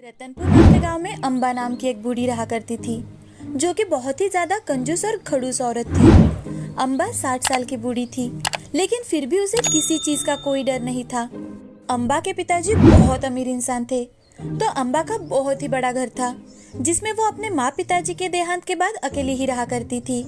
रतनपुर नाम के गांव में अम्बा नाम की एक बूढ़ी रहा करती थी, जो कि बहुत ही ज्यादा कंजूस और खड़ूस औरत थी। अम्बा 60 साल की बूढ़ी थी, लेकिन फिर भी उसे किसी चीज का कोई डर नहीं था। अम्बा के पिताजी बहुत अमीर इंसान थे, तो अम्बा का बहुत ही बड़ा घर था, जिसमें वो अपने माँ पिताजी के देहांत के बाद अकेली ही रहा करती थी।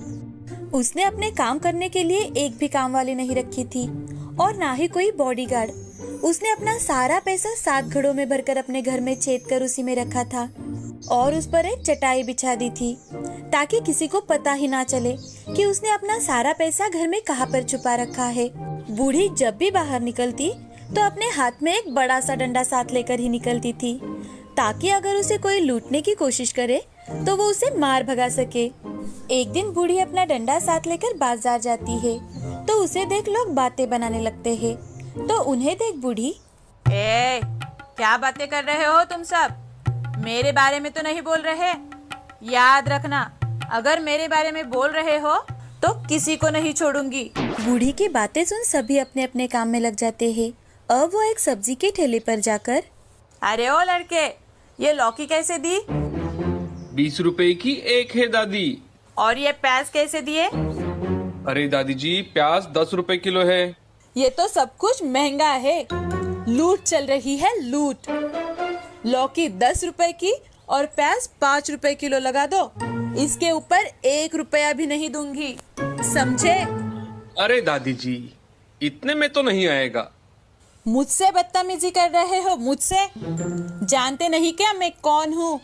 उसने अपने काम करने के लिए एक भी काम वाली नहीं रखी थी और ना ही कोई बॉडीगार्ड। उसने अपना सारा पैसा 7 घड़ों में भरकर अपने घर में छेद कर उसी में रखा था और उस पर एक चटाई बिछा दी थी, ताकि किसी को पता ही ना चले कि उसने अपना सारा पैसा घर में कहाँ पर छुपा रखा है। बूढ़ी जब भी बाहर निकलती तो अपने हाथ में एक बड़ा सा डंडा साथ लेकर ही निकलती थी, ताकि अगर उसे कोई लूटने की कोशिश करे तो वो उसे मार भगा सके। एक दिन बूढ़ी अपना डंडा साथ लेकर बाजार जाती है, तो उसे देख लोग बातें बनाने लगते हैं। तो उन्हें देख बूढ़ी, क्या बातें कर रहे हो तुम सब? मेरे बारे में तो नहीं बोल रहे। याद रखना, अगर मेरे बारे में बोल रहे हो तो किसी को नहीं छोड़ूंगी। बूढ़ी की बातें सुन सभी अपने अपने काम में लग जाते हैं। अब वो एक सब्जी के ठेले पर जाकर, अरे ओ लड़के, ये लौकी कैसे दी? 20 रुपए की एक है दादी। और ये प्याज कैसे दिए? अरे दादी जी, प्याज 10 रुपए किलो है। ये तो सब कुछ महंगा है। लूट चल रही है, लूट। लौकी 10 रुपए की और प्याज 5 रुपए किलो लगा दो। इसके ऊपर 1 रुपया भी नहीं दूंगी, समझे? अरे दादी जी, इतने में तो नहीं आएगा। मुझसे बदतमीजी कर रहे हो? मुझसे जानते नहीं क्या मैं कौन हूँ?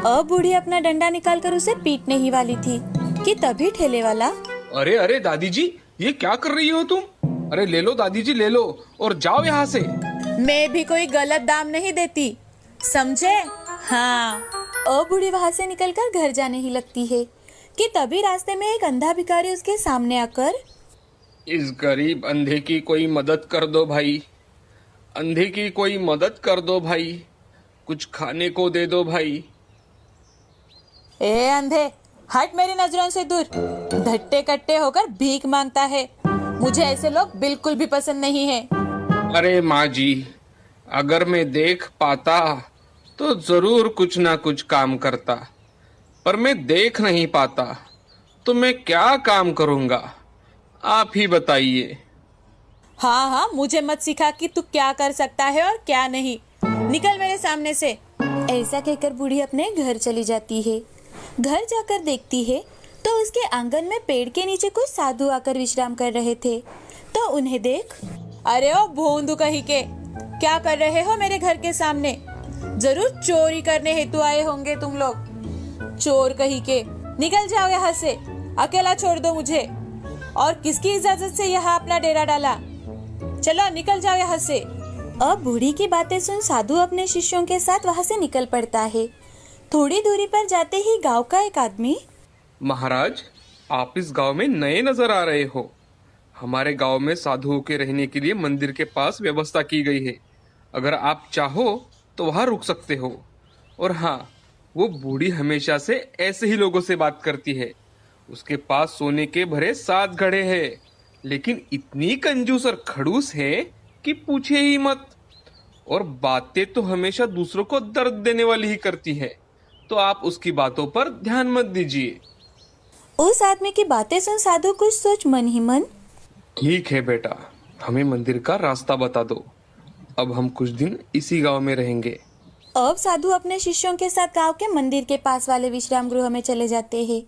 अब बूढ़ी अपना डंडा निकालकर उसे पीटने ही वाली थी कि तभी ठेले वाला, अरे अरे दादी जी, ये क्या कर रही हो तुम? अरे ले लो दादी जी, ले लो और जाओ यहाँ से। मैं भी कोई गलत दाम नहीं देती, समझे? हाँ। अब बूढ़ी वहाँ से निकलकर घर जाने ही लगती है कि तभी रास्ते में एक अंधा भिखारी उसके सामने आकर, इस गरीब अंधे की कोई मदद कर दो भाई, अंधे की कोई मदद कर दो भाई, कुछ खाने को दे दो भाई। ए अंधे, हट मेरी नजरों से दूर। धट्टे कट्टे होकर भीख मांगता है। मुझे ऐसे लोग बिल्कुल भी पसंद नहीं है। अरे माँ जी, अगर मैं देख पाता तो जरूर कुछ ना कुछ काम करता, पर मैं देख नहीं पाता तो मैं क्या काम करूँगा, आप ही बताइए। हाँ हाँ, मुझे मत सिखा कि तू क्या कर सकता है और क्या नहीं। निकल मेरे सामने से। ऐसा कहकर बूढ़ी अपने घर चली जाती है। घर जाकर देखती है तो उसके आंगन में पेड़ के नीचे कुछ साधु आकर विश्राम कर रहे थे। तो उन्हें देख, अरे ओ भोंदू कहीं के, क्या कर रहे हो मेरे घर के सामने? जरूर चोरी करने हेतु आए होंगे तुम लोग। चोर कहीं के, निकल जाओ यहाँ से। अकेला छोड़ दो मुझे। और किसकी इजाजत से यहाँ अपना डेरा डाला? चलो निकल जाओ यहाँ से। अब बूढ़ी की बातें सुन साधु अपने शिष्यों के साथ वहाँ से निकल पड़ता है। थोड़ी दूरी पर जाते ही गांव का एक आदमी, महाराज, आप इस गांव में नए नजर आ रहे हो। हमारे गांव में साधुओं के रहने के लिए मंदिर के पास व्यवस्था की गई है। अगर आप चाहो तो वहां रुक सकते हो। और हाँ, वो बूढ़ी हमेशा से ऐसे ही लोगों से बात करती है। उसके पास सोने के भरे 7 घड़े हैं, लेकिन इतनी कंजूस और खड़ूस है कि पूछे ही मत। और बातें तो हमेशा दूसरों को दर्द देने वाली ही करती है, तो आप उसकी बातों पर ध्यान मत दीजिए। उस आदमी की बातें सुन साधु कुछ सोच मन ही मन, ठीक है बेटा, हमें मंदिर का रास्ता बता दो। अब हम कुछ दिन इसी गांव में रहेंगे। अब साधु अपने शिष्यों के साथ गांव के मंदिर के पास वाले विश्राम गृह में चले जाते हैं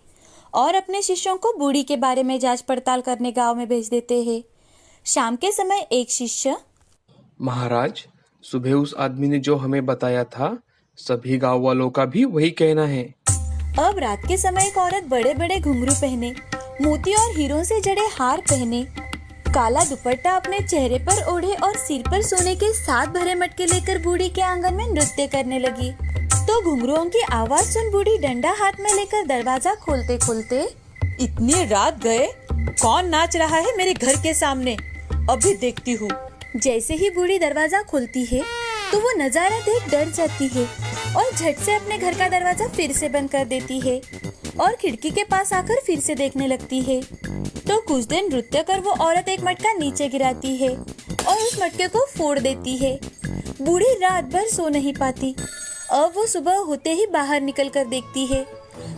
और अपने शिष्यों को बूढ़ी के बारे में जांच पड़ताल करने गांव में भेज देते हैं। शाम के समय एक शिष्य, महाराज, सुबह उस आदमी ने जो हमें बताया था, सभी गांव वालों का भी वही कहना है। अब रात के समय एक औरत बड़े बड़े घुंघरू पहने, मोती और हीरों से जड़े हार पहने, काला दुपट्टा अपने चेहरे पर ओढ़े और सिर पर सोने के 7 भरे मटके लेकर बूढ़ी के आंगन में नृत्य करने लगी। तो घुंघरुओं की आवाज सुन बूढ़ी डंडा हाथ में लेकर दरवाजा खोलते खोलते, इतनी रात गए, कौन नाच रहा है मेरे घर के सामने? अभी देखती हूँ। जैसे ही बूढ़ी दरवाजा खोलती है तो वो नजारा देख डर जाती है और झट से अपने घर का दरवाजा फिर से बंद कर देती है और खिड़की के पास आकर फिर से देखने लगती है। तो कुछ दिन नृत्य कर वो औरत एक मटका नीचे गिराती है और उस मटके को फोड़ देती है। बूढ़ी रात भर सो नहीं पाती अब वो सुबह होते ही बाहर निकल कर देखती है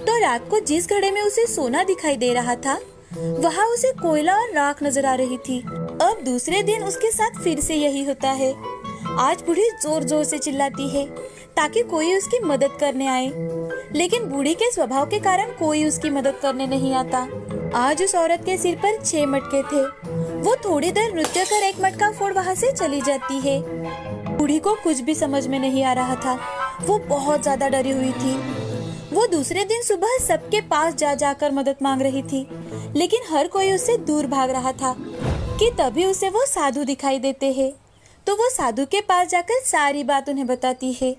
तो रात को जिस घड़े में उसे सोना दिखाई दे रहा था वहाँ उसे कोयला और राख नजर आ रही थी। अब दूसरे दिन उसके साथ फिर से यही होता है। आज बूढ़ी जोर जोर से चिल्लाती है ताकि कोई उसकी मदद करने आए, लेकिन बूढ़ी के स्वभाव के कारण कोई उसकी मदद करने नहीं आता। आज उस औरत के सिर पर 6 मटके थे। वो थोड़ी देर नृत्य कर एक मटका फोड़ वहाँ से चली जाती है। बूढ़ी को कुछ भी समझ में नहीं आ रहा था। वो बहुत ज्यादा डरी हुई थी। वो दूसरे दिन सुबह सबके पास जा जाकर मदद मांग रही थी, लेकिन हर कोई उससे दूर भाग रहा था कि तभी उसे वो साधु दिखाई देते हैं। तो वो साधु के पास जाकर सारी बात उन्हें बताती है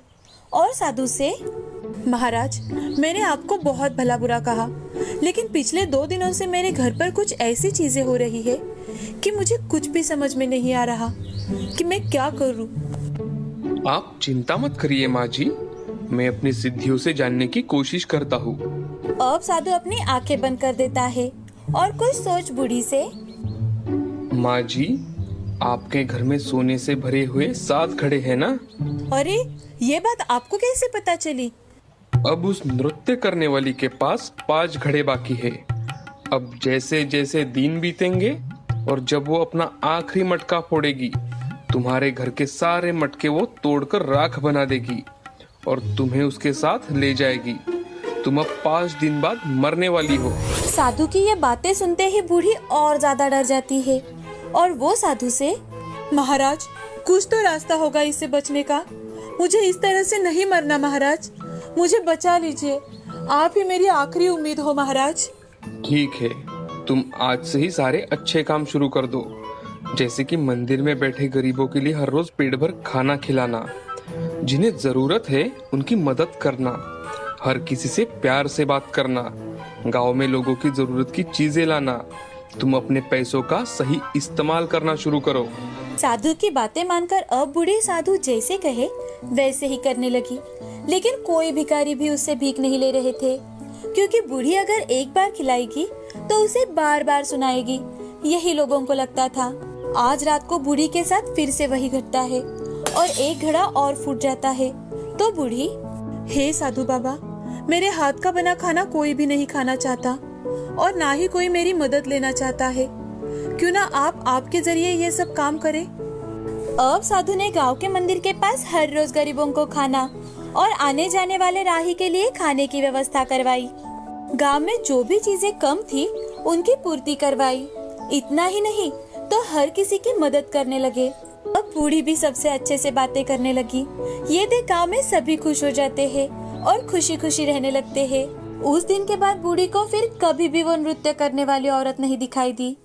और साधु से, महाराज, मैंने आपको बहुत भला बुरा कहा, लेकिन पिछले 2 दिनों से मेरे घर पर कुछ ऐसी चीजें हो रही है कि मुझे कुछ भी समझ में नहीं आ रहा कि मैं क्या करूं। आप चिंता मत करिए माँ जी, मैं अपनी सिद्धियों से जानने की कोशिश करता हूँ। अब साधु अपनी आंखें बंद कर देता है और कुछ सोच बूढ़ी से, माँ जी, आपके घर में सोने से भरे हुए 7 घड़े हैं ना? अरे, ये बात आपको कैसे पता चली? अब उस नृत्य करने वाली के पास 5 घड़े बाकी है। अब जैसे जैसे दिन बीतेंगे और जब वो अपना आखिरी मटका फोड़ेगी, तुम्हारे घर के सारे मटके वो तोड़कर राख बना देगी और तुम्हें उसके साथ ले जाएगी। तुम अब 5 दिन बाद मरने वाली हो। साधु की ये बातें सुनते ही बूढ़ी और ज्यादा डर जाती है और वो साधु से, महाराज, कुछ तो रास्ता होगा इससे बचने का। मुझे इस तरह से नहीं मरना महाराज, मुझे बचा लीजिए। आप ही मेरी आखिरी उम्मीद हो महाराज। ठीक है, तुम आज से ही सारे अच्छे काम शुरू कर दो, जैसे कि मंदिर में बैठे गरीबों के लिए हर रोज पेट भर खाना खिलाना, जिन्हें जरूरत है उनकी मदद करना, हर किसी से प्यार से बात करना, गांव में लोगों की जरूरत की चीजें लाना। तुम अपने पैसों का सही इस्तेमाल करना शुरू करो। साधु की बातें मानकर अब बूढ़ी साधु जैसे कहे वैसे ही करने लगी, लेकिन कोई भिखारी भी उससे भीख नहीं ले रहे थे, क्योंकि बूढ़ी अगर एक बार खिलाएगी तो उसे बार बार सुनाएगी, यही लोगों को लगता था। आज रात को बूढ़ी के साथ फिर से वही घटता है और एक घड़ा और फूट जाता है। तो बूढ़ी, हे साधु बाबा, मेरे हाथ का बना खाना कोई भी नहीं खाना चाहता और ना ही कोई मेरी मदद लेना चाहता है। क्यों ना आप आपके जरिए ये सब काम करें। अब साधु ने गांव के मंदिर के पास हर रोज गरीबों को खाना और आने जाने वाले राही के लिए खाने की व्यवस्था करवाई। गांव में जो भी चीजें कम थी उनकी पूर्ति करवाई। इतना ही नहीं तो हर किसी की मदद करने लगे। अब बूढ़ी भी सबसे अच्छे से बातें करने लगी। ये देख गांव में सभी खुश हो जाते हैं और खुशी खुशी रहने लगते हैं। उस दिन के बाद बूढ़ी को फिर कभी भी वो नृत्य करने वाली औरत नहीं दिखाई दी।